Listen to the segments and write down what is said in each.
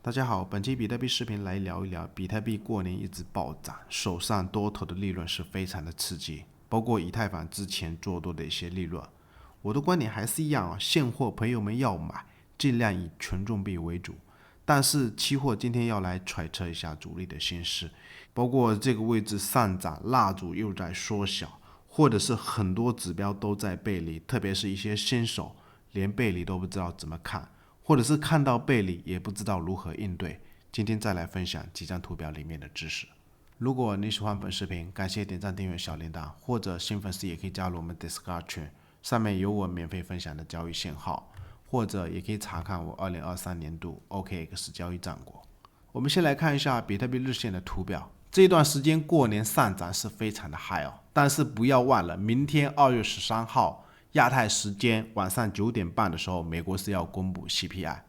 大家好，本期比特币视频来聊一聊，比特币过年一直暴涨，手上多头的利润是非常的刺激，包括以太坊之前做多的一些利润。我的观点还是一样啊，现货朋友们要买，尽量以权重币为主。但是期货今天要来揣测一下主力的心思，包括这个位置上涨，蜡烛又在缩小，或者是很多指标都在背离，特别是一些新手连背离都不知道怎么看。或者是看到背离也不知道如何应对，今天再来分享几张图表里面的知识。如果你喜欢本视频，感谢点赞、订阅、小铃铛，或者新粉丝也可以加入我们 Discord 群，上面有我免费分享的交易信号，或者也可以查看我2023年度 OKX 交易战果。我们先来看一下比特币日线的图表，这段时间过年上涨是非常的嗨哦，但是不要忘了，明天2月13号。亚太时间晚上9点半的时候，美国是要公布 CPI。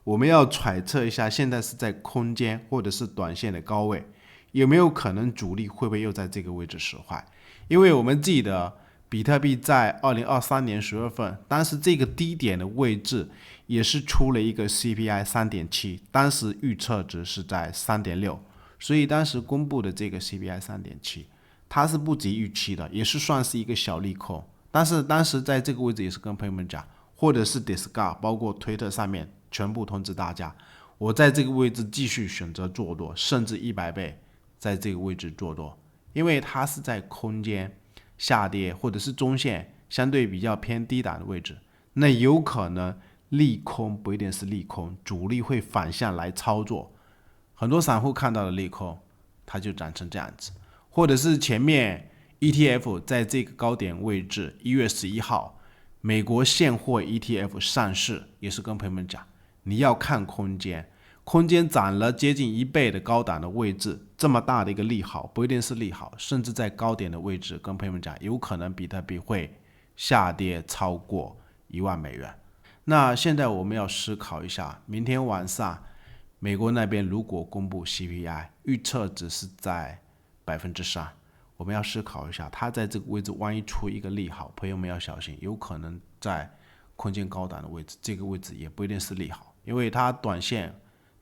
我们要揣测一下，现在是在空间或者是短线的高位，有没有可能主力会不会又在这个位置使坏？因为我们记得比特币在2023年10月份，当时这个低点的位置也是出了一个 CPI 3.7，当时预测值是在3.6，所以当时公布的这个 CPI 3.7，它是不及预期的，也是算是一个小利空。但是当时在这个位置也是跟朋友们讲，或者是 Discord 包括推特上面全部通知大家，我在这个位置继续选择做多，甚至100倍在这个位置做多，因为它是在空间下跌或者是中线相对比较偏低档的位置，那有可能利空不一定是利空，主力会反向来操作，很多散户看到的利空，它就涨成这样子，或者是前面ETF 在这个高点位置，1月11号，美国现货 ETF 上市，也是跟朋友们讲，你要看空间，空间涨了接近1倍的高档的位置，这么大的一个利好，不一定是利好，甚至在高点的位置，跟朋友们讲，有可能比特币会下跌超过$10,000。那现在我们要思考一下，明天晚上美国那边如果公布 CPI， 预测值是在3%。我们要思考一下，它在这个位置万一出一个利好，朋友们要小心，有可能在空间高档的位置，这个位置也不一定是利好，因为它短线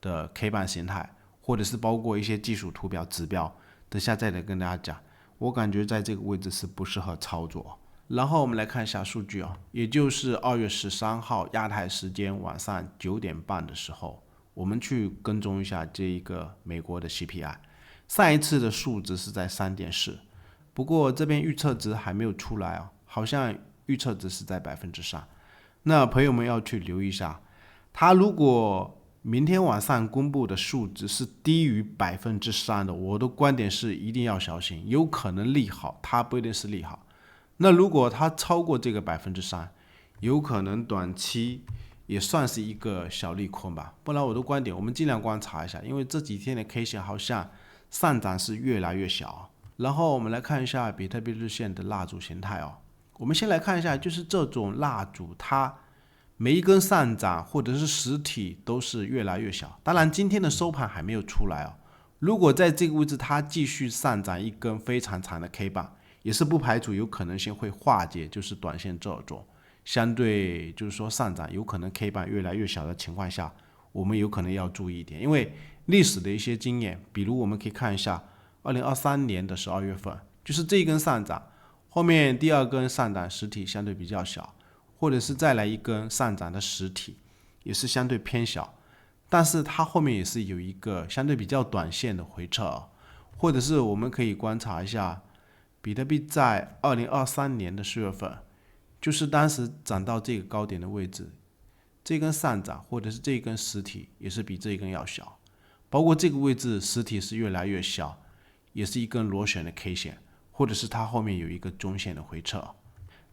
的 K 棒形态，或者是包括一些技术图表指标，等下再来跟大家讲。我感觉在这个位置是不适合操作。然后我们来看一下数据啊，也就是2月13号亚太时间晚上9点半的时候，我们去跟踪一下这一个美国的 CPI。上一次的数值是在3.4，不过这边预测值还没有出来哦，好像预测值是在3%。那朋友们要去留意一下，它如果明天晚上公布的数值是低于3%的，我的观点是一定要小心，有可能利好，它不一定是利好。那如果它超过这个3%，有可能短期也算是一个小利空吧。不然我的观点，我们尽量观察一下，因为这几天的 K 线好像上涨是越来越小。然后我们来看一下比特币日线的蜡烛形态哦。我们先来看一下，就是这种蜡烛，它每一根上涨或者是实体都是越来越小。当然，今天的收盘还没有出来哦。如果在这个位置它继续上涨一根非常长的 K 棒，也是不排除有可能性会化解，就是短线这种相对就是说上涨有可能 K 棒越来越小的情况下，我们有可能要注意一点，因为历史的一些经验，比如我们可以看一下2023年的12月份，就是这一根上涨，后面第二根上涨实体相对比较小，或者是再来一根上涨的实体，也是相对偏小，但是它后面也是有一个相对比较短线的回撤，或者是我们可以观察一下，比特币在2023年的4月份，就是当时涨到这个高点的位置，这根上涨或者是这一根实体也是比这一根要小，包括这个位置实体是越来越小，也是一根螺旋的 K 线，或者是它后面有一个中线的回撤。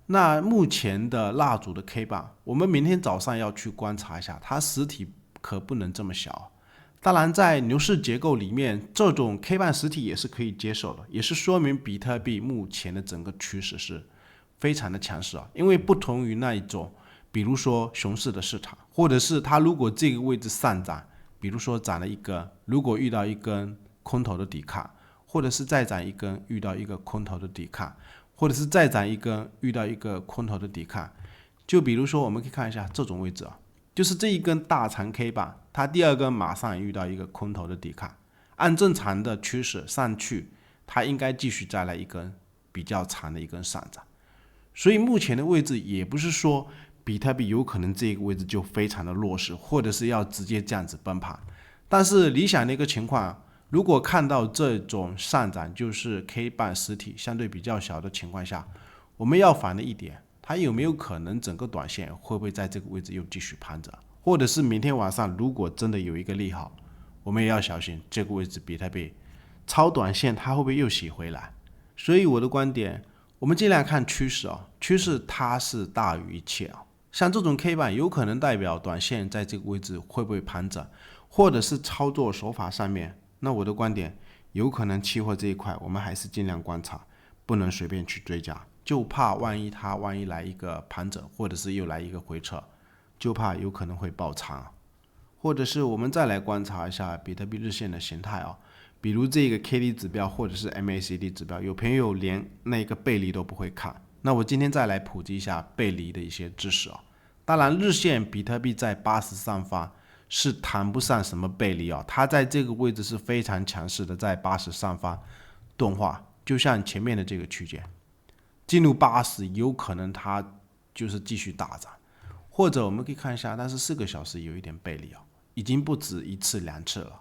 那目前的蜡烛的 K 棒，我们明天早上要去观察一下，它实体可不能这么小。当然，在牛市结构里面，这种 K 棒实体也是可以接受的，也是说明比特币目前的整个趋势是非常的强势啊。因为不同于那一种，比如说熊市的市场，或者是它如果这个位置上涨，比如说涨了一根，如果遇到一根空头的抵抗，或者是再涨一根遇到一个空头的抵抗，或者是再涨一根遇到一个空头的抵抗，就比如说我们可以看一下这种位置啊，就是这一根大长 K 棒，它第二根马上遇到一个空头的抵抗，按正常的趋势上去，它应该继续再来一根比较长的一根上涨。所以目前的位置也不是说比特币有可能这个位置就非常的弱势，或者是要直接这样子崩盘。但是理想的一个情况，如果看到这种上涨，就是 K 棒实体相对比较小的情况下，我们要防的一点，它有没有可能整个短线会不会在这个位置又继续盘整，或者是明天晚上如果真的有一个利好，我们也要小心这个位置比特币超短线它会不会又洗回来。所以我的观点，我们尽量看趋势啊，趋势它是大于一切啊。像这种 K 棒有可能代表短线在这个位置会不会盘整，或者是操作手法上面，那我的观点，有可能期货这一块我们还是尽量观察，不能随便去追加，就怕万一来一个盘整，或者是又来一个回撤，就怕有可能会爆仓。或者是我们再来观察一下比特币日线的形态啊，比如这个 KD 指标或者是 MACD 指标，有朋友连那个背离都不会看，那我今天再来普及一下背离的一些知识啊。当然，日线比特币在80上方是谈不上什么背离啊，它在这个位置是非常强势的，在80上方钝化，就像前面的这个区间，进入80有可能它就是继续大涨，或者我们可以看一下，但是4个小时有一点背离啊，已经不止一次两次了。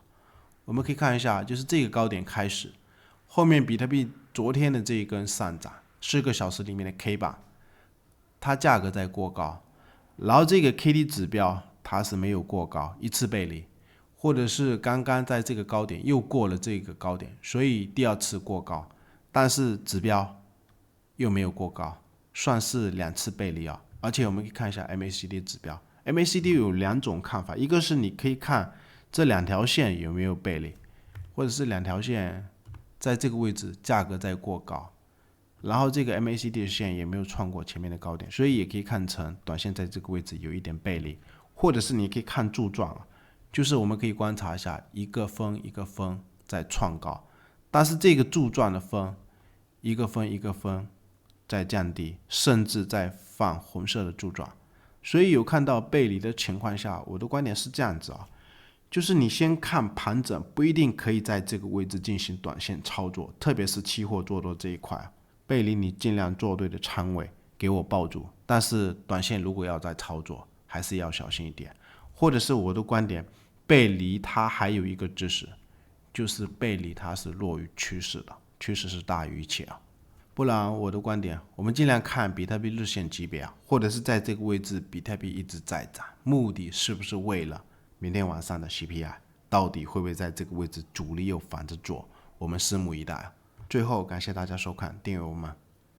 我们可以看一下，就是这个高点开始，后面比特币昨天的这一根上涨，4个小时里面的 K 棒，它价格在过高，然后这个 KD 指标它是没有过高，一次背离，或者是刚刚在这个高点又过了这个高点，所以第二次过高，但是指标又没有过高，算是2次背离啊。而且我们可以看一下 MACD 指标，MACD 有2种看法，一个是你可以看这2条线有没有背离，或者是2条线在这个位置价格在过高，然后这个 MACD 线也没有创过前面的高点，所以也可以看成短线在这个位置有一点背离，或者是你可以看柱状啊，就是我们可以观察一下一个分一个分在创高，但是这个柱状的分一个分一个分在降低，甚至在放红色的柱状，所以有看到背离的情况下，我的观点是这样子啊，就是你先看盘整，不一定可以在这个位置进行短线操作，特别是期货做多这一块，背离你尽量做对的仓位给我抱住，但是短线如果要再操作，还是要小心一点。或者是我的观点，背离它还有一个知识，就是背离它是弱于趋势的，趋势是大于一切啊。不然我的观点，我们尽量看比特币日线级别啊，或者是在这个位置比特币一直在涨，目的是不是为了明天晚上的 CPI， 到底会不会在这个位置主力又反着做，我们拭目以待啊。最后感谢大家收看，订阅我们。